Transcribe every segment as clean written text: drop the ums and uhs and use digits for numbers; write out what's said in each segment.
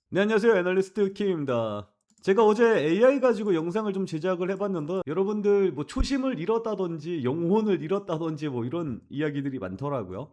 네, 안녕하세요. 애널리스트 K입니다. 제가 어제 AI 가지고 영상을 좀 제작을 해봤는데 여러분들 뭐 초심을 잃었다든지 영혼을 잃었다든지 뭐 이런 이야기들이 많더라고요.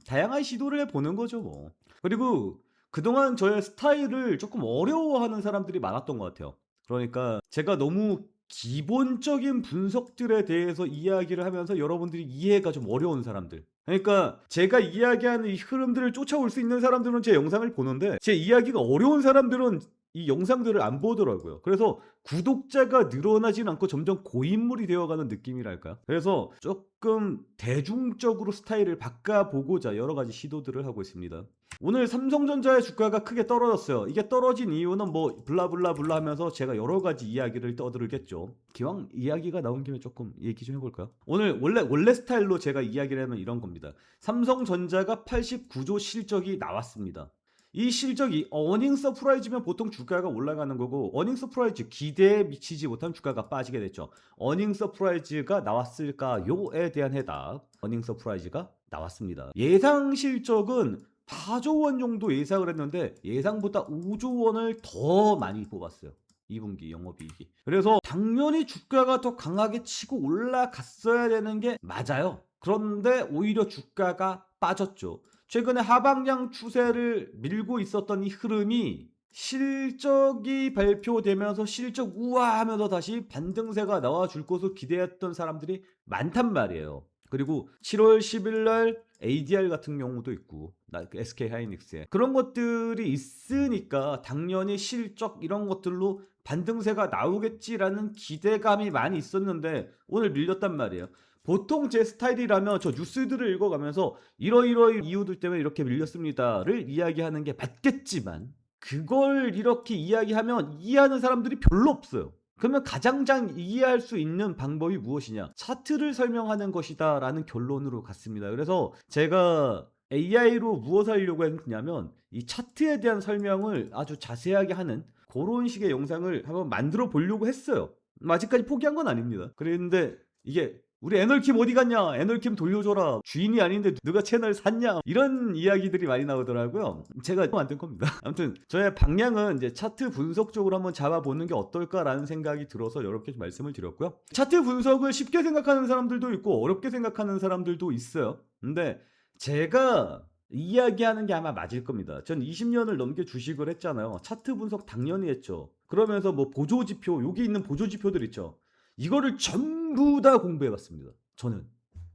다양한 시도를 해보는 거죠 뭐. 그리고 그동안 저의 스타일을 조금 어려워하는 사람들이 많았던 것 같아요. 그러니까 제가 너무 기본적인 분석들에 대해서 이야기를 하면서 여러분들이 이해가 좀 어려운 사람들, 그러니까 제가 이야기하는 이 흐름들을 쫓아올 수 있는 사람들은 제 영상을 보는데 제 이야기가 어려운 사람들은 이 영상들을 안 보더라고요. 그래서 구독자가 늘어나진 않고 점점 고인물이 되어가는 느낌이랄까요? 그래서 조금 대중적으로 스타일을 바꿔보고자 여러 가지 시도들을 하고 있습니다. 오늘 삼성전자의 주가가 크게 떨어졌어요. 이게 떨어진 이유는 뭐 블라블라블라 하면서 제가 여러 가지 이야기를 떠들겠죠. 기왕 이야기가 나온 김에 조금 얘기 좀 해볼까요? 오늘 원래 스타일로 제가 이야기를 하면 이런 겁니다. 삼성전자가 89조 실적이 나왔습니다. 이 실적이 어닝 서프라이즈면 보통 주가가 올라가는 거고, 어닝 서프라이즈 기대에 미치지 못한 주가가 빠지게 됐죠. 어닝 서프라이즈가 나왔을까요에 대한 해답. 어닝 서프라이즈가 나왔습니다. 예상 실적은 4조 원 정도 예상을 했는데 예상보다 5조 원을 더 많이 뽑았어요. 2분기 영업이익이. 그래서 당연히 주가가 더 강하게 치고 올라갔어야 되는 게 맞아요. 그런데 오히려 주가가 빠졌죠. 최근에 하방향 추세를 밀고 있었던 이 흐름이 실적이 발표되면서 실적 우아하면서 다시 반등세가 나와줄 것으로 기대했던 사람들이 많단 말이에요. 그리고 7월 10일 날 ADR 같은 경우도 있고 SK 하이닉스에 그런 것들이 있으니까 당연히 실적 이런 것들로 반등세가 나오겠지라는 기대감이 많이 있었는데 오늘 밀렸단 말이에요. 보통 제 스타일이라면 저 뉴스들을 읽어가면서 이러이러한 이유들 때문에 이렇게 밀렸습니다를 이야기하는 게 맞겠지만 그걸 이렇게 이야기하면 이해하는 사람들이 별로 없어요. 그러면 가장 잘 이해할 수 있는 방법이 무엇이냐? 차트를 설명하는 것이다 라는 결론으로 갔습니다. 그래서 제가 AI로 무엇을 하려고 했냐면 이 차트에 대한 설명을 아주 자세하게 하는 그런 식의 영상을 한번 만들어 보려고 했어요. 아직까지 포기한 건 아닙니다. 그랬는데 이게 우리 애널킴 어디 갔냐? 애널킴 돌려줘라. 주인이 아닌데 누가 채널 샀냐? 이런 이야기들이 많이 나오더라고요. 제가 만든 겁니다. 아무튼 저의 방향은 이제 차트 분석 쪽으로 한번 잡아보는 게 어떨까라는 생각이 들어서 이렇게 좀 말씀을 드렸고요. 차트 분석을 쉽게 생각하는 사람들도 있고 어렵게 생각하는 사람들도 있어요. 근데 제가 이야기하는 게 아마 맞을 겁니다. 전 20년을 넘게 주식을 했잖아요. 차트 분석 당연히 했죠. 그러면서 뭐 보조지표, 여기 있는 보조지표들 있죠. 이거를 전부 다 공부해봤습니다. 저는.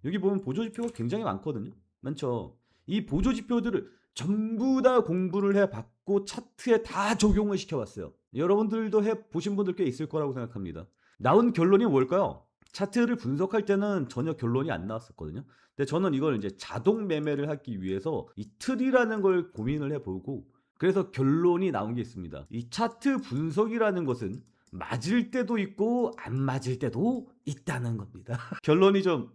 여기 보면 보조지표가 굉장히 많거든요. 많죠. 이 보조지표들을 전부 다 공부를 해봤고 차트에 다 적용을 시켜봤어요. 여러분들도 해보신 분들 꽤 있을 거라고 생각합니다. 나온 결론이 뭘까요? 차트를 분석할 때는 전혀 결론이 안 나왔었거든요. 근데 저는 이걸 이제 자동 매매를 하기 위해서 이 틀이라는 걸 고민을 해보고 그래서 결론이 나온 게 있습니다. 이 차트 분석이라는 것은 맞을 때도 있고 안 맞을 때도 있다는 겁니다. 결론이 좀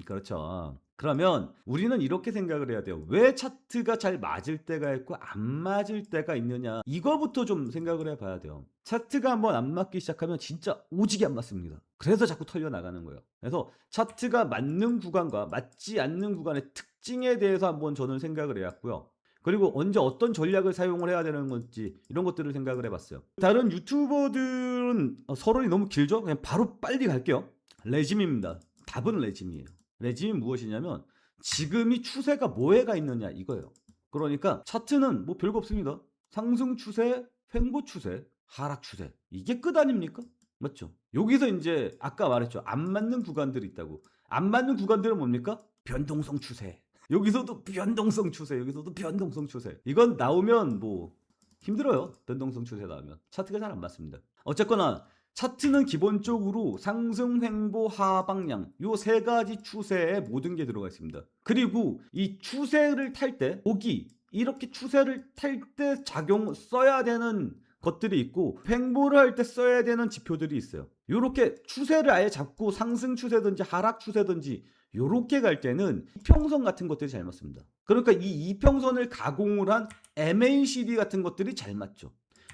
그렇죠. 그러면 우리는 이렇게 생각을 해야 돼요. 왜 차트가 잘 맞을 때가 있고 안 맞을 때가 있느냐, 이거부터 좀 생각을 해봐야 돼요. 차트가 한번 안 맞기 시작하면 진짜 오지게 안 맞습니다. 그래서 자꾸 털려 나가는 거예요. 그래서 차트가 맞는 구간과 맞지 않는 구간의 특징에 대해서 한번 저는 생각을 해왔고요. 그리고 언제 어떤 전략을 사용을 해야 되는 건지 이런 것들을 생각을 해봤어요. 다른 유튜버들은 서론이 너무 길죠? 그냥 바로 빨리 갈게요. 레짐입니다. 답은 레짐이에요. 레짐이 무엇이냐면 지금이 추세가 뭐에가 있느냐 이거예요. 그러니까 차트는 뭐 별거 없습니다. 상승 추세, 횡보 추세, 하락 추세, 이게 끝 아닙니까? 맞죠? 여기서 이제 아까 말했죠. 안 맞는 구간들이 있다고. 안 맞는 구간들은 뭡니까? 변동성 추세. 여기서도 변동성 추세, 여기서도 변동성 추세. 이건 나오면 뭐 힘들어요. 변동성 추세 나오면 차트가 잘 안 맞습니다. 어쨌거나 차트는 기본적으로 상승, 횡보, 하방향 요 세 가지 추세에 모든 게 들어가 있습니다. 그리고 이 추세를 탈 때 여기 이렇게 추세를 탈 때 작용 써야 되는 것들이 있고 횡보를 할 때 써야 되는 지표들이 있어요. 이렇게 추세를 아예 잡고 상승 추세든지 하락 추세든지 요렇게 갈 때는 이평선 같은 것들이 잘 맞습니다. 그러니까 이 이평선을 가공을 한 MACD 같은 것들이 잘 맞죠.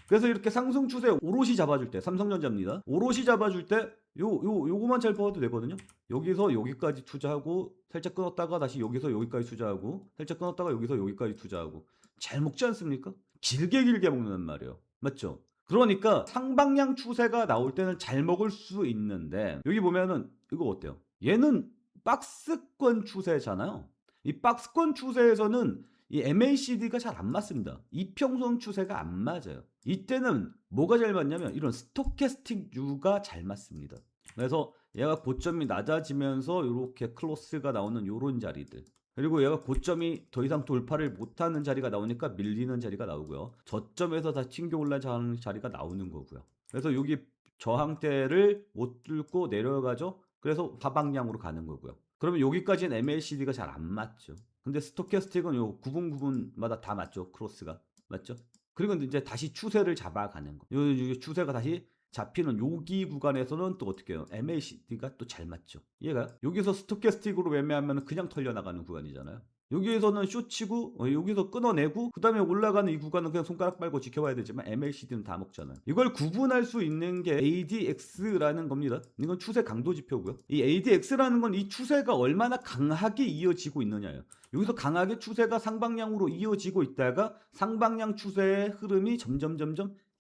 그래서 이렇게 상승 추세 오롯이 잡아줄 때, 삼성전자입니다. 오롯이 잡아줄 때 요거만 잘 봐도 되거든요. 여기서 여기까지 투자하고 살짝 끊었다가 다시 여기서 여기까지 투자하고 살짝 끊었다가 여기서 여기까지 투자하고 잘 먹지 않습니까? 길게 길게 먹는단 말이에요. 맞죠? 그러니까 상방향 추세가 나올 때는 잘 먹을 수 있는데 여기 보면은 이거 어때요? 얘는 박스권 추세잖아요. 이 박스권 추세에서는 이 MACD가 잘 안 맞습니다. 이평선 추세가 안 맞아요. 이때는 뭐가 잘 맞냐면 이런 스토캐스틱 U가 잘 맞습니다. 그래서 얘가 고점이 낮아지면서 이렇게 클로스가 나오는 요런 자리들, 그리고 얘가 고점이 더 이상 돌파를 못하는 자리가 나오니까 밀리는 자리가 나오고요. 저점에서 다시 튕겨 올라가는 자리가 나오는 거고요. 그래서 여기 저항대를 못 뚫고 내려가죠. 그래서 하방향으로 가는 거고요. 그러면 여기까지는 MACD가 잘 안 맞죠. 근데 스토캐스틱은 요 구분마다 다 맞죠. 크로스가. 맞죠? 그리고 이제 다시 추세를 잡아가는 거. 요 추세가 다시 잡히는 여기 구간에서는 또 어떻게 해요? MACD가 또 잘 맞죠. 얘가 여기서 스토캐스틱으로 매매하면 그냥 털려나가는 구간이잖아요. 여기에서는 쇼치고 여기서 끊어내고 그 다음에 올라가는 이 구간은 그냥 손가락 빨고 지켜봐야 되지만 MACD는 다 먹잖아요. 이걸 구분할 수 있는 게 ADX라는 겁니다. 이건 추세 강도 지표고요. 이 ADX라는 건 이 추세가 얼마나 강하게 이어지고 있느냐예요. 여기서 강하게 추세가 상방향으로 이어지고 있다가 상방향 추세의 흐름이 점점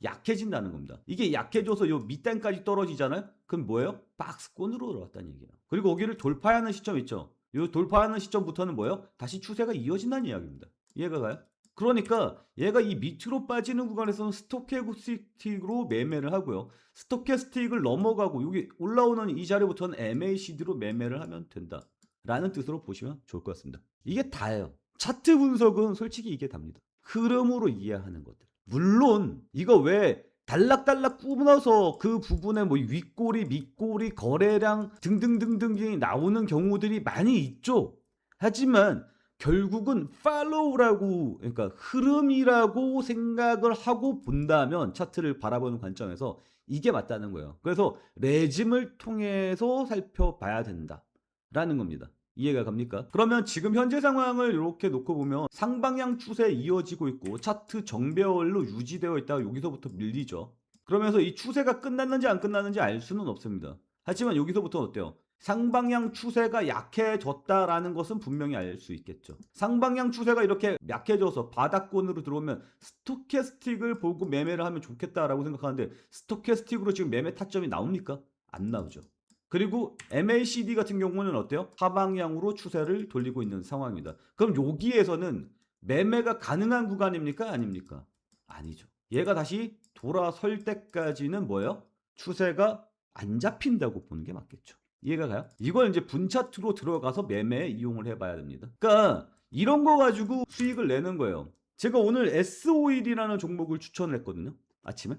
약해진다는 겁니다. 이게 약해져서 요 밑단까지 떨어지잖아요. 그럼 뭐예요? 박스권으로 들어왔다는 얘기예요. 그리고 여기를 돌파하는 시점 있죠. 요 돌파하는 시점부터는 뭐예요? 다시 추세가 이어진다는 이야기입니다. 이해가 가요? 그러니까 얘가 이 밑으로 빠지는 구간에서는 스토캐스틱으로 매매를 하고요. 스토캐스틱을 넘어가고 여기 올라오는 이 자리부터는 MACD로 매매를 하면 된다 라는 뜻으로 보시면 좋을 것 같습니다. 이게 다예요. 차트 분석은 솔직히 이게 답니다. 흐름으로 이해하는 것들. 물론 이거 왜 달락달락 꾸며서 그 부분에 뭐 윗꼬리, 밑꼬리, 거래량 등등등등이 나오는 경우들이 많이 있죠. 하지만 결국은 follow라고, 그러니까 흐름이라고 생각을 하고 본다면 차트를 바라보는 관점에서 이게 맞다는 거예요. 그래서 레짐을 통해서 살펴봐야 된다라는 겁니다. 이해가 갑니까? 그러면 지금 현재 상황을 이렇게 놓고 보면 상방향 추세 이어지고 있고 차트 정배열로 유지되어 있다가 여기서부터 밀리죠. 그러면서 이 추세가 끝났는지 안 끝났는지 알 수는 없습니다. 하지만 여기서부터 어때요? 상방향 추세가 약해졌다라는 것은 분명히 알 수 있겠죠. 상방향 추세가 이렇게 약해져서 바닥권으로 들어오면 스토캐스틱을 보고 매매를 하면 좋겠다라고 생각하는데 스토캐스틱으로 지금 매매 타점이 나옵니까? 안 나오죠. 그리고 MACD 같은 경우는 어때요? 하방향으로 추세를 돌리고 있는 상황입니다. 그럼 여기에서는 매매가 가능한 구간입니까? 아닙니까? 아니죠. 얘가 다시 돌아설 때까지는 뭐예요? 추세가 안 잡힌다고 보는 게 맞겠죠. 이해가 가요? 이걸 이제 분차트로 들어가서 매매에 이용을 해봐야 됩니다. 그러니까 이런 거 가지고 수익을 내는 거예요. 제가 오늘 S51이라는 종목을 추천을 했거든요. 아침에.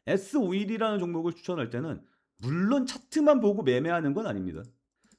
S51이라는 종목을 추천할 때는 물론 차트만 보고 매매하는 건 아닙니다.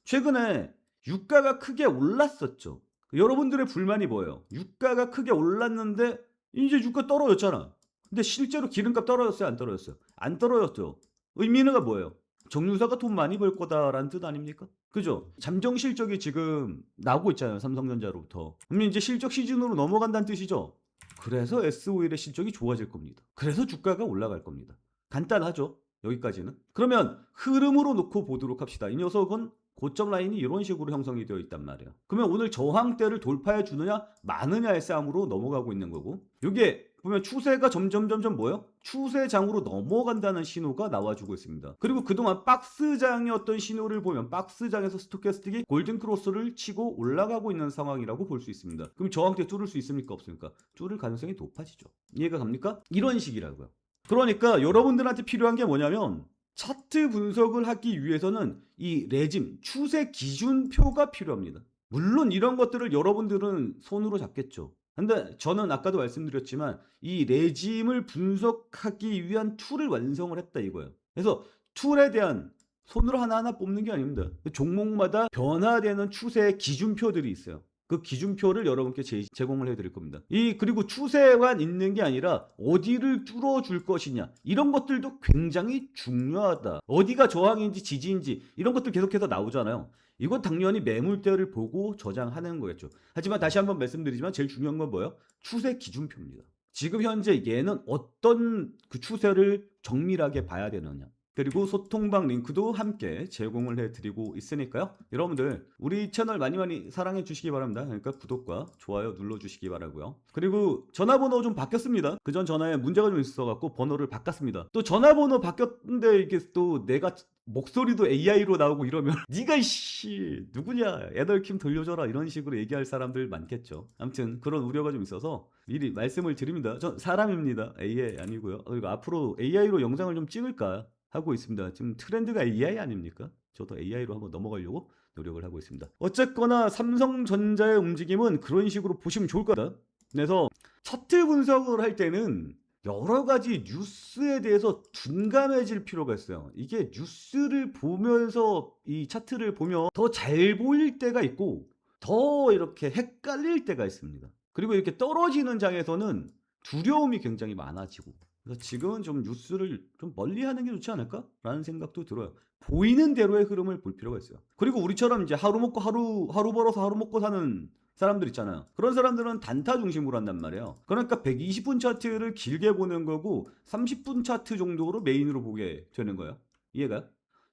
최근에 유가가 크게 올랐었죠. 여러분들의 불만이 뭐예요? 유가가 크게 올랐는데 이제 유가 떨어졌잖아. 근데 실제로 기름값 떨어졌어요? 안 떨어졌어요? 안 떨어졌죠. 의미는 뭐예요? 정유사가 돈 많이 벌 거다라는 뜻 아닙니까? 그죠? 잠정 실적이 지금 나오고 있잖아요. 삼성전자로부터. 그러면 이제 실적 시즌으로 넘어간다는 뜻이죠. 그래서 S51의 실적이 좋아질 겁니다. 그래서 주가가 올라갈 겁니다. 간단하죠? 여기까지는. 그러면 흐름으로 놓고 보도록 합시다. 이 녀석은 고점 라인이 이런 식으로 형성이 되어 있단 말이에요. 그러면 오늘 저항대를 돌파해 주느냐 마느냐의 싸움으로 넘어가고 있는 거고, 이게 보면 추세가 점점 뭐예요? 추세장으로 넘어간다는 신호가 나와주고 있습니다. 그리고 그동안 박스장이었던 신호를 보면 박스장에서 스토캐스틱이 골든크로스를 치고 올라가고 있는 상황이라고 볼 수 있습니다. 그럼 저항대 뚫을 수 있습니까? 없습니까? 뚫을 가능성이 높아지죠. 이해가 갑니까? 이런 식이라고요. 그러니까 여러분들한테 필요한 게 뭐냐면 차트 분석을 하기 위해서는 이 레짐, 추세 기준표가 필요합니다. 물론 이런 것들을 여러분들은 손으로 잡겠죠. 근데 저는 아까도 말씀드렸지만 이 레짐을 분석하기 위한 툴을 완성을 했다 이거예요. 그래서 툴에 대한 손으로 하나하나 뽑는 게 아닙니다. 종목마다 변화되는 추세 기준표들이 있어요. 그 기준표를 여러분께 제공을 해드릴 겁니다. 그리고 추세만 있는 게 아니라 어디를 뚫어줄 것이냐 이런 것들도 굉장히 중요하다. 어디가 저항인지 지지인지 이런 것들 계속해서 나오잖아요. 이건 당연히 매물대를 보고 저장하는 거겠죠. 하지만 다시 한번 말씀드리지만 제일 중요한 건 뭐예요? 추세 기준표입니다. 지금 현재 얘는 어떤 그 추세를 정밀하게 봐야 되느냐. 그리고 소통방 링크도 함께 제공을 해드리고 있으니까요. 여러분들 우리 채널 많이 사랑해 주시기 바랍니다. 그러니까 구독과 좋아요 눌러주시기 바라고요. 그리고 전화번호 좀 바뀌었습니다. 그전 전화에 문제가 좀 있어갖고 번호를 바꿨습니다. 또 전화번호 바뀌었는데 이게 또 내가 목소리도 AI로 나오고 이러면 네가 이씨 누구냐 애덜킴 돌려줘라 이런 식으로 얘기할 사람들 많겠죠. 아무튼 그런 우려가 좀 있어서 미리 말씀을 드립니다. 전 사람입니다. AI 아니고요. 그리고 앞으로 AI로 영상을 좀 찍을까 하고 있습니다. 지금 트렌드가 AI 아닙니까? 저도 AI로 한번 넘어가려고 노력을 하고 있습니다. 어쨌거나 삼성전자의 움직임은 그런 식으로 보시면 좋을 거다. 그래서 차트 분석을 할 때는 여러 가지 뉴스에 대해서 둔감해질 필요가 있어요. 이게 뉴스를 보면서 이 차트를 보면 더 잘 보일 때가 있고 더 이렇게 헷갈릴 때가 있습니다. 그리고 이렇게 떨어지는 장에서는 두려움이 굉장히 많아지고, 그래서 지금은 좀 뉴스를 좀 멀리 하는 게 좋지 않을까라는 생각도 들어요. 보이는 대로의 흐름을 볼 필요가 있어요. 그리고 우리처럼 이제 하루 먹고 하루 벌어서 하루 먹고 사는 사람들 있잖아요. 그런 사람들은 단타 중심으로 한단 말이에요. 그러니까 120분 차트를 길게 보는 거고 30분 차트 정도로 메인으로 보게 되는 거예요. 이해가?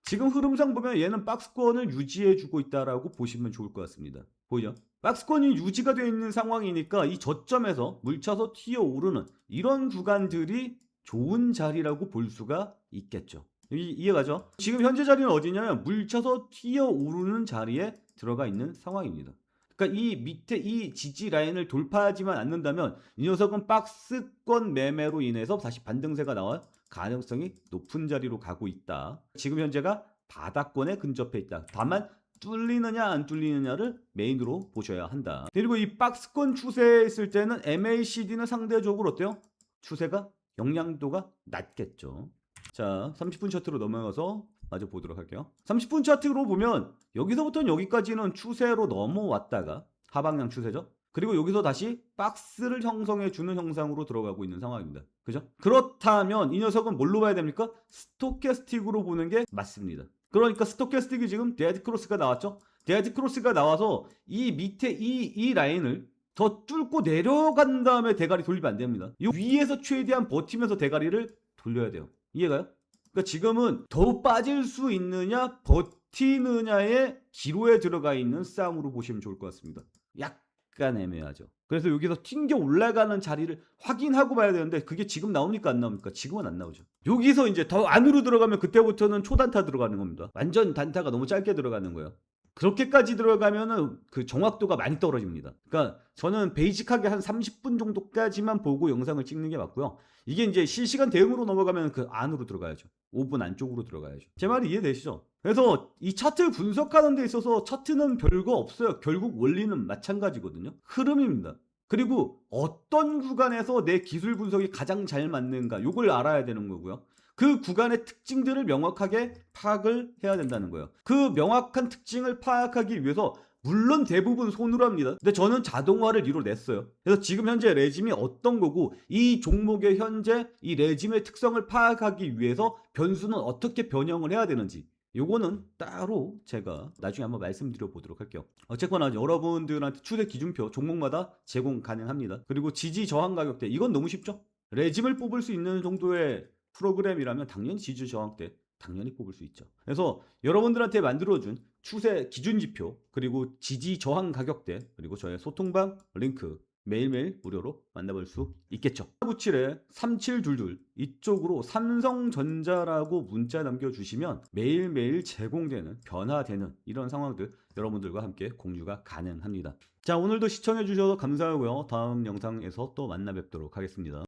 지금 흐름상 보면 얘는 박스권을 유지해주고 있다라고 보시면 좋을 것 같습니다. 보이죠? 박스권이 유지가 되어 있는 상황이니까 이 저점에서 물차서 튀어오르는 이런 구간들이 좋은 자리라고 볼 수가 있겠죠. 이해가죠? 지금 현재 자리는 어디냐면 물차서 튀어오르는 자리에 들어가 있는 상황입니다. 그러니까 이 밑에 이 지지 라인을 돌파하지만 않는다면 이 녀석은 박스권 매매로 인해서 다시 반등세가 나올 가능성이 높은 자리로 가고 있다. 지금 현재가 바닥권에 근접해 있다. 다만 뚫리느냐 안 뚫리느냐를 메인으로 보셔야 한다. 그리고 이 박스권 추세에 있을 때는 MACD는 상대적으로 어때요? 추세가 영향도가 낮겠죠. 자, 30분 차트로 넘어가서 마저 보도록 할게요. 30분 차트로 보면 여기서부터는 여기까지는 추세로 넘어왔다가 하방향 추세죠. 그리고 여기서 다시 박스를 형성해 주는 형상으로 들어가고 있는 상황입니다. 그죠? 그렇다면 이 녀석은 뭘로 봐야 됩니까? 스토캐스틱으로 보는 게 맞습니다. 그러니까 스토캐스틱이 지금 데드 크로스가 나왔죠. 데드 크로스가 나와서 이 밑에 이 라인을 더 뚫고 내려간 다음에 대가리 돌리면 안 됩니다. 이 위에서 최대한 버티면서 대가리를 돌려야 돼요. 이해가요? 그러니까 지금은 더 빠질 수 있느냐 버티느냐의 기로에 들어가 있는 싸움으로 보시면 좋을 것 같습니다. 약간 애매하죠. 그래서 여기서 튕겨 올라가는 자리를 확인하고 봐야 되는데 그게 지금 나옵니까 안 나옵니까? 지금은 안 나오죠. 여기서 이제 더 안으로 들어가면 그때부터는 초단타 들어가는 겁니다. 완전 단타가 너무 짧게 들어가는 거예요. 그렇게까지 들어가면은 그 정확도가 많이 떨어집니다. 그러니까 저는 베이직하게 한 30분 정도까지만 보고 영상을 찍는 게 맞고요. 이게 이제 실시간 대응으로 넘어가면 그 안으로 들어가야죠. 5분 안쪽으로 들어가야죠. 제 말이 이해되시죠? 그래서 이 차트 분석하는 데 있어서 차트는 별거 없어요. 결국 원리는 마찬가지거든요. 흐름입니다. 그리고 어떤 구간에서 내 기술 분석이 가장 잘 맞는가 요걸 알아야 되는 거고요. 그 구간의 특징들을 명확하게 파악을 해야 된다는 거예요. 그 명확한 특징을 파악하기 위해서 물론 대부분 손으로 합니다. 근데 저는 자동화를 이뤄냈어요. 그래서 지금 현재 레짐이 어떤 거고 이 종목의 현재 이 레짐의 특성을 파악하기 위해서 변수는 어떻게 변형을 해야 되는지 요거는 따로 제가 나중에 한번 말씀드려 보도록 할게요. 어쨌거나 여러분들한테 추세 기준표 종목마다 제공 가능합니다. 그리고 지지 저항 가격대 이건 너무 쉽죠? 레짐을 뽑을 수 있는 정도의 프로그램이라면 당연히 지지 저항 때 당연히 뽑을 수 있죠. 그래서 여러분들한테 만들어준 추세 기준지표 그리고 지지 저항 가격대 그리고 저의 소통방 링크 매일매일 무료로 만나볼 수 있겠죠. 97에 3722 이쪽으로 삼성전자라고 문자 남겨주시면 매일매일 제공되는 변화되는 이런 상황들 여러분들과 함께 공유가 가능합니다. 자, 오늘도 시청해주셔서 감사하고요. 다음 영상에서 또 만나 뵙도록 하겠습니다.